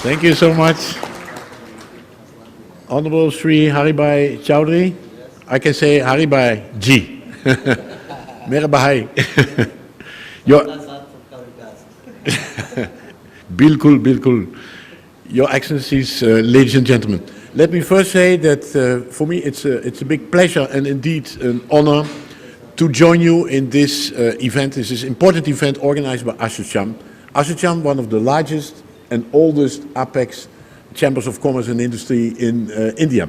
Thank you so much. Honorable Shri Haribai Chowdhury. I can say Haribai Ji. Merhaba. Bilkul, Bilkul. Your Excellencies, ladies and gentlemen. Let me first say that for me it's a big pleasure and indeed an honor to join you in this event. This is an important event organized by ASSOCHAM. ASSOCHAM, one of the largest and oldest apex chambers of commerce and industry in India.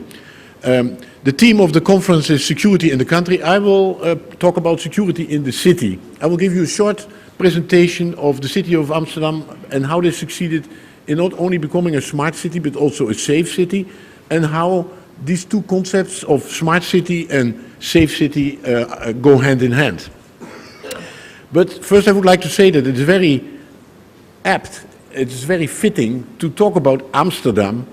The theme of the conference is security in the country. I will talk about security in the city. I will give you a short presentation of the city of Amsterdam and how they succeeded in not only becoming a smart city but also a safe city, and how these two concepts of smart city and safe city go hand in hand. But first I would like to say that it's very apt, it's very fitting to talk about Amsterdam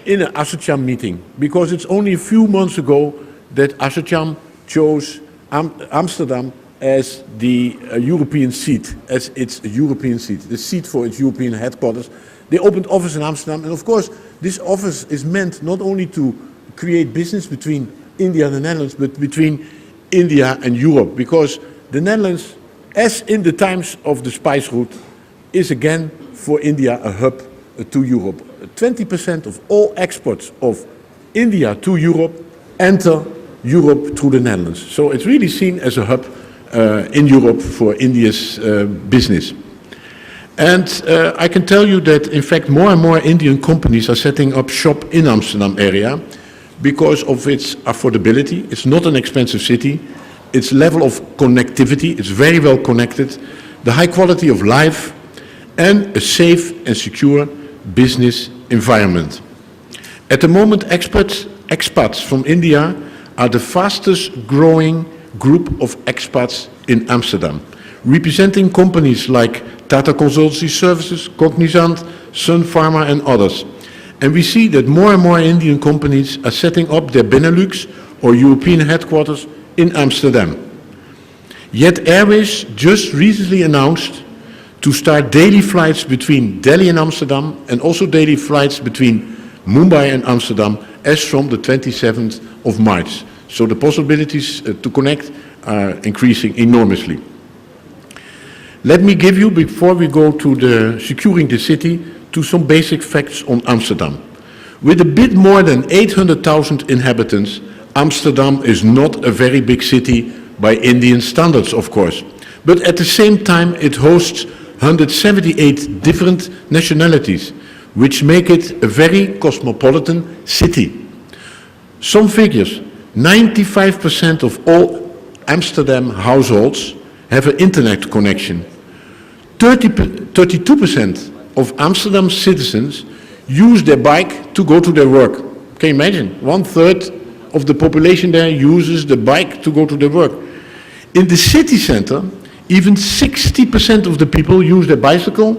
in an ASSOCHAM meeting, because it's only a few months ago that ASSOCHAM chose Amsterdam as the European seat, as its European seat, the seat for its European headquarters. They opened office in Amsterdam, and of course this office is meant not only to create business between India and the Netherlands, but between India and Europe, because the Netherlands, as in the times of the spice route, is again for India a hub to Europe. 20% of all exports of India to Europe enter Europe through the Netherlands. So it's really seen as a hub in Europe for India's business. And I can tell you that in fact more and more Indian companies are setting up shop in Amsterdam area because of its affordability. It's not an expensive city. Its level of connectivity, it's very well connected. The high quality of life and a safe and secure business environment. At the moment, expats from India are the fastest growing group of expats in Amsterdam, representing companies like Tata Consultancy Services, Cognizant, Sun Pharma and others. And we see that more and more Indian companies are setting up their Benelux or European headquarters in Amsterdam. Yet Airways just recently announced to start daily flights between Delhi and Amsterdam, and also daily flights between Mumbai and Amsterdam as from the 27th of March. So the possibilities to connect are increasing enormously. Let me give you, before we go to the securing the city, to some basic facts on Amsterdam. With a bit more than 800,000 inhabitants, Amsterdam is not a very big city by Indian standards, of course. But at the same time, it hosts 178 different nationalities, which make it a very cosmopolitan city. Some figures: 95% of all Amsterdam households have an internet connection. 32% of Amsterdam citizens use their bike to go to their work. Can you imagine? 1/3 of the population there uses the bike to go to their work. In the city center, even 60% of the people use their bicycle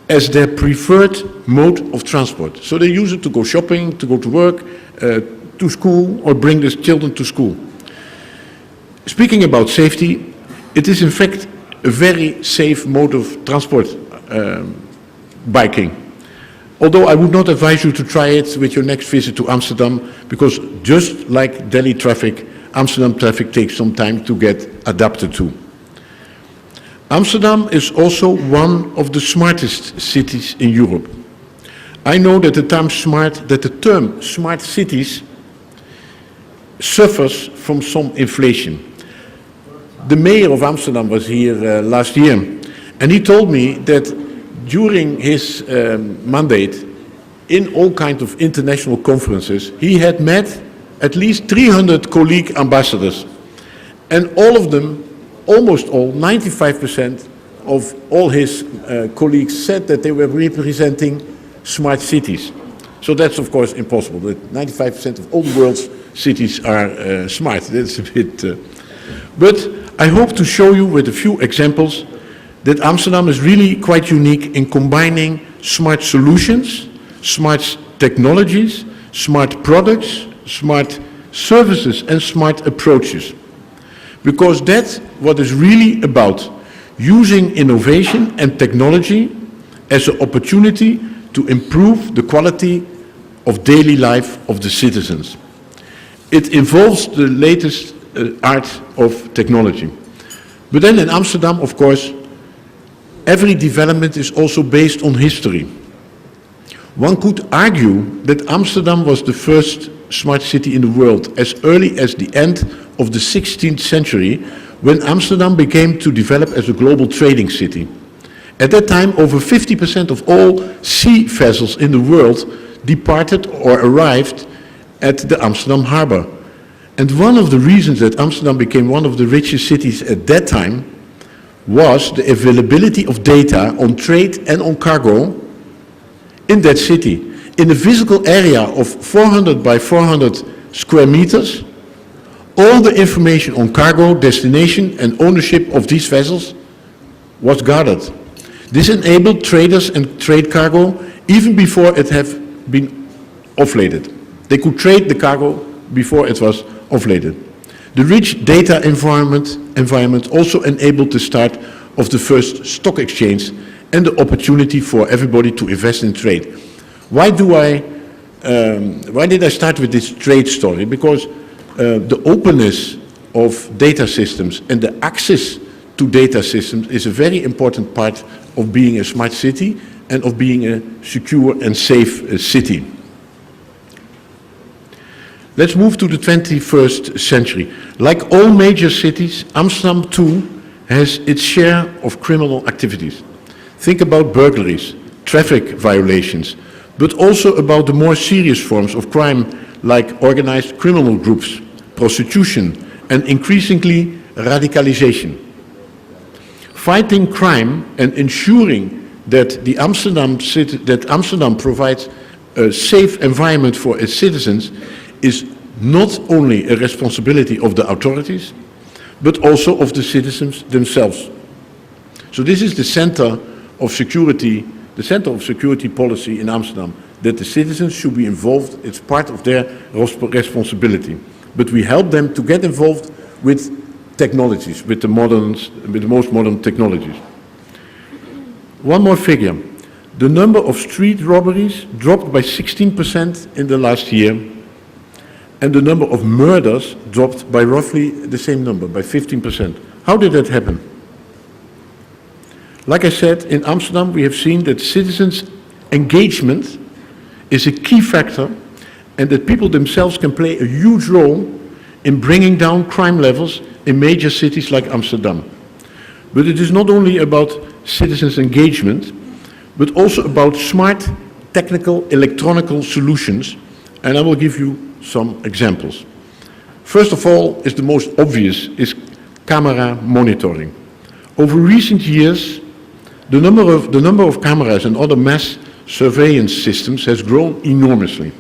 as their preferred mode of transport. So they use it to go shopping, to go to work, to school, or bring their children to school. Speaking about safety, it is in fact a very safe mode of transport, biking. Although I would not advise you to try it with your next visit to Amsterdam, because just like Delhi traffic, Amsterdam traffic takes some time to get adapted to. Amsterdam is also one of the smartest cities in Europe. I know that the term smart cities suffers from some inflation. The mayor of Amsterdam was here last year, and he told me that during his mandate, in all kinds of international conferences, he had met at least 300 colleague ambassadors, and all of them, almost all, 95% of all his colleagues said that they were representing smart cities. So that's of course impossible. That 95% of all the world's cities are smart. That's a bit... But I hope to show you with a few examples that Amsterdam is really quite unique in combining smart solutions, smart technologies, smart products, smart services and smart approaches. Because that's what is really about, using innovation and technology as an opportunity to improve the quality of daily life of the citizens. It involves the latest art of technology. But then in Amsterdam, of course, every development is also based on history. One could argue that Amsterdam was the first smart city in the world as early as the end of the 16th century, when Amsterdam began to develop as a global trading city. At that time, over 50% of all sea vessels in the world departed or arrived at the Amsterdam harbor. And one of the reasons that Amsterdam became one of the richest cities at that time was the availability of data on trade and on cargo in that city. In a physical area of 400 by 400 square meters, all the information on cargo, destination and ownership of these vessels was gathered. This enabled traders and trade cargo even before it had been offloaded. They could trade the cargo before it was offloaded. The rich data environment also enabled the start of the first stock exchange and the opportunity for everybody to invest in trade. Why did I start with this trade story? Because the openness of data systems and the access to data systems is a very important part of being a smart city and of being a secure and safe city. Let's move to the 21st century. Like all major cities, Amsterdam too has its share of criminal activities. Think about burglaries, traffic violations, but also about the more serious forms of crime like organized criminal groups, prostitution, and increasingly radicalization. Fighting crime and ensuring that Amsterdam provides a safe environment for its citizens is not only a responsibility of the authorities, but also of the citizens themselves. So this is the center of security policy in Amsterdam, that the citizens should be involved. It's part of their responsibility. But we help them to get involved with technologies, with the most modern technologies. One more figure. The number of street robberies dropped by 16% in the last year, and the number of murders dropped by roughly the same number, by 15%. How did that happen? Like I said, in Amsterdam we have seen that citizens' engagement is a key factor, and that people themselves can play a huge role in bringing down crime levels in major cities like Amsterdam. But it is not only about citizens' engagement, but also about smart technical electronic solutions, and I will give you some examples. First of all, is the most obvious, is camera monitoring. Over recent years, the number of cameras and other mass surveillance systems has grown enormously.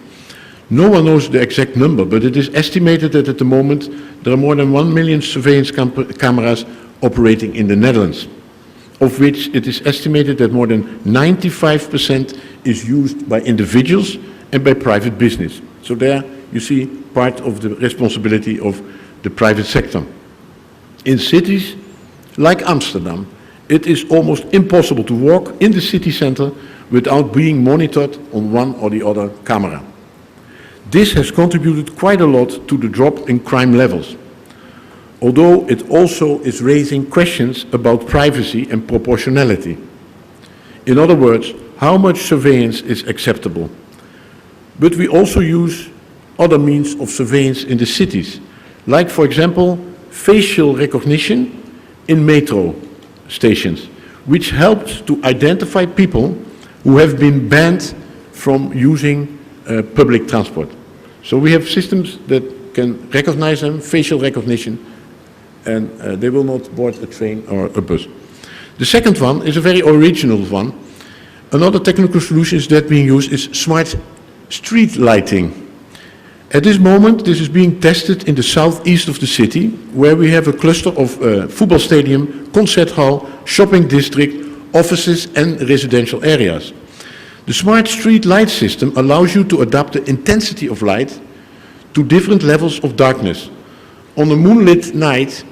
No one knows the exact number, but it is estimated that at the moment there are more than 1 million surveillance cameras operating in the Netherlands, of which it is estimated that more than 95% is used by individuals and by private business. So there you see part of the responsibility of the private sector. In cities like Amsterdam, it is almost impossible to walk in the city center without being monitored on one or the other camera. This has contributed quite a lot to the drop in crime levels, although it also is raising questions about privacy and proportionality. In other words, how much surveillance is acceptable? But we also use other means of surveillance in the cities, like, for example, facial recognition in metro stations, which helps to identify people who have been banned from using public transport. So we have systems that can recognize them, facial recognition, and they will not board a train or a bus. The second one is a very original one. Another technical solution that being used is smart street lighting. At this moment, this is being tested in the southeast of the city, where we have a cluster of football stadium, concert hall, shopping district, offices and residential areas. The smart street light system allows you to adapt the intensity of light to different levels of darkness. On a moonlit night,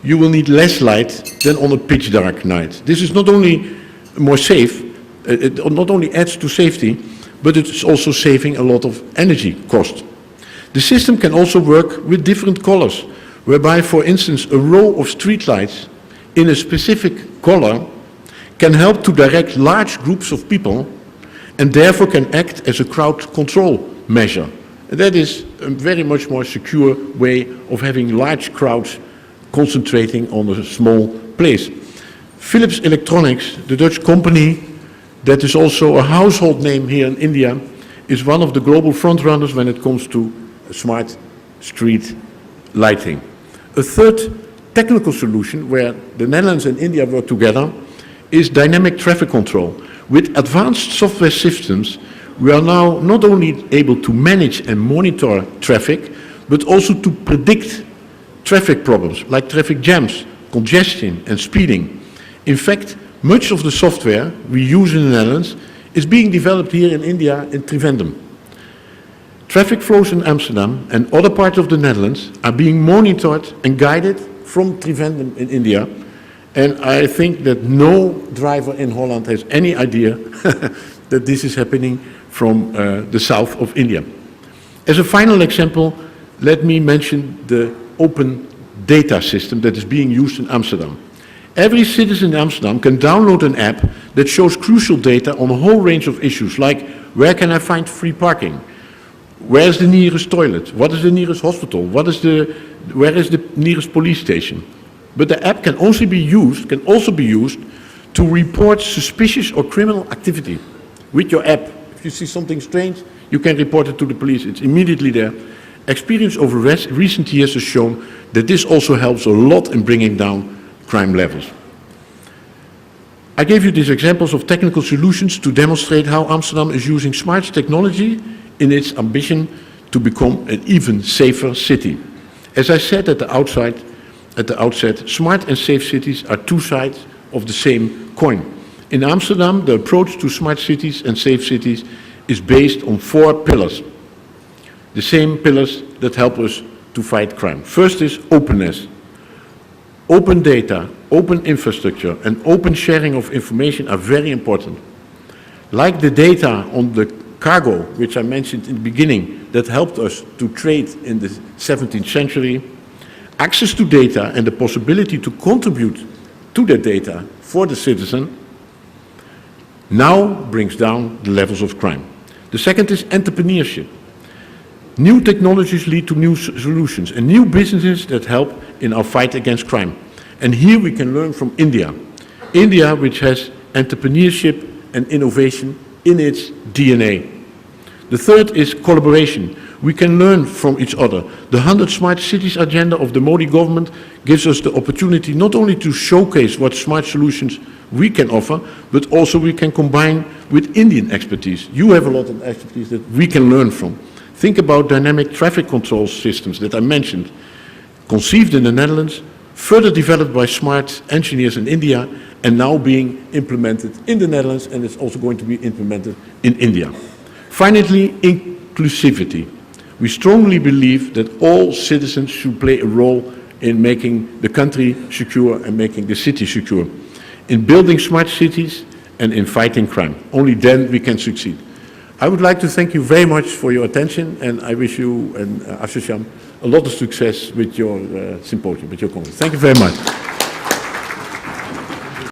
you will need less light than on a pitch dark night. This is not only more safe, It not only adds to safety, but it's also saving a lot of energy cost. The system can also work with different colors, whereby, for instance, a row of streetlights in a specific color can help to direct large groups of people and therefore can act as a crowd control measure. And that is a very much more secure way of having large crowds concentrating on a small place. Philips Electronics, the Dutch company that is also a household name here in India, is one of the global frontrunners when it comes to smart street lighting. A third technical solution where the Netherlands and India work together is dynamic traffic control. With advanced software systems, we are now not only able to manage and monitor traffic, but also to predict traffic problems like traffic jams, congestion and speeding. In fact, much of the software we use in the Netherlands is being developed here in India in Trivandrum. Traffic flows in Amsterdam and other parts of the Netherlands are being monitored and guided from Trivandrum in India. And I think that no driver in Holland has any idea that this is happening from the south of India. As a final example, let me mention the open data system that is being used in Amsterdam. Every citizen in Amsterdam can download an app that shows crucial data on a whole range of issues, like where can I find free parking? Where is the nearest toilet? What is the nearest hospital? Where is the nearest police station? But the app can also be used to report suspicious or criminal activity. With your app, if you see something strange, you can report it to the police. It's immediately there. Experience over recent years has shown that this also helps a lot in bringing down crime levels. I gave you these examples of technical solutions to demonstrate how Amsterdam is using smart technology in its ambition to become an even safer city. As I said at the outset, smart and safe cities are two sides of the same coin. In Amsterdam, the approach to smart cities and safe cities is based on 4 pillars. The same pillars that help us to fight crime. First is openness. Open data, open infrastructure, and open sharing of information are very important. Like the data on the cargo, which I mentioned in the beginning, that helped us to trade in the 17th century, access to data and the possibility to contribute to that data for the citizen now brings down the levels of crime. The second is entrepreneurship. New technologies lead to new solutions and new businesses that help in our fight against crime. And here we can learn from India. India, which has entrepreneurship and innovation in its DNA. The third is collaboration. We can learn from each other. The 100 Smart Cities agenda of the Modi government gives us the opportunity not only to showcase what smart solutions we can offer, but also we can combine with Indian expertise. You have a lot of expertise that we can learn from. Think about dynamic traffic control systems that I mentioned, conceived in the Netherlands, further developed by smart engineers in India, and now being implemented in the Netherlands, and it's also going to be implemented in India. Finally, inclusivity. We strongly believe that all citizens should play a role in making the country secure and making the city secure, in building smart cities and in fighting crime. Only then we can succeed. I would like to thank you very much for your attention, and I wish you and ASSOCHAM a lot of success with your symposium, with your conference. Thank you very much.